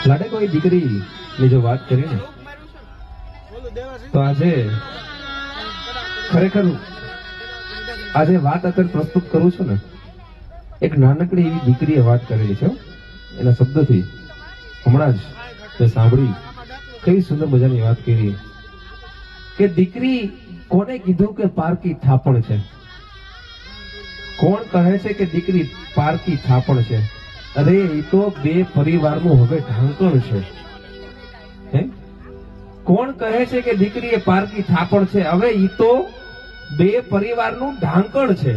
લાડે કોઈ દીકરીની જો વાત કરી ને તો આજે ખરેખર આજે વાત અત્યારે પ્રસ્તુત કરું છું ને, એક નાનકડી એવી દીકરીએ વાત કરેલી છે એના શબ્દથી હમણાં જ મેં સાંભળી. કેવી સુંદર મજાની વાત કરી કે દીકરી કોને કીધું કે પારકી થાપણ છે? કોણ કહે છે કે દીકરી પારકી થાપણ છે? અરે એ તો બે પરિવારનું હવે ઢાંકણ છે. હે? કોણ કહે છે કે દીકરી એ પારકી થાપણ છે? હવે એ તો બે પરિવારનું ઢાંકણ છે.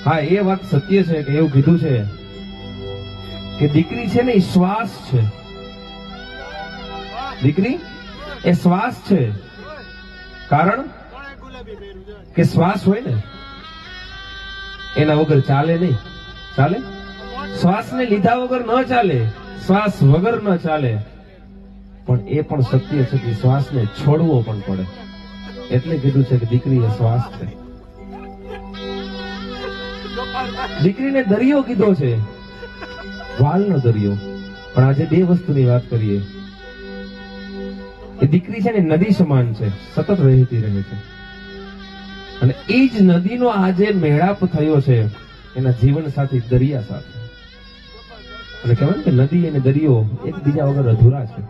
હા, એ વાત સત્ય છે કે એવું કીધું છે કે દીકરી છે ને એ શ્વાસ છે. દીકરી એ શ્વાસ છે. કારણ કે શ્વાસ હોય ને એના વગર ચાલે નહીં. ચાલે? શ્વાસને લીધા વગર ન ચાલે, શ્વાસ વગર ન ચાલે. પણ એ પણ સત્ય છે કે શ્વાસને છોડવો પણ પડે. એટલે કીધું છે કે દીકરી એ શ્વાસ છે. દીકરીને દરિયો કીધો છે, વાલનો દરિયો. પણ આજે બે વસ્તુની વાત કરીએ. એ દીકરી છે ને નદી સમાન છે, સતત વહેતી રહે છે. અને એ જ નદીનો આજે મેળાપ થયો છે એના જીવન સાથી દરિયા સાથે. અને કહેવાય કે નદી અને દરિયો એકબીજા વગર અધૂરા છે.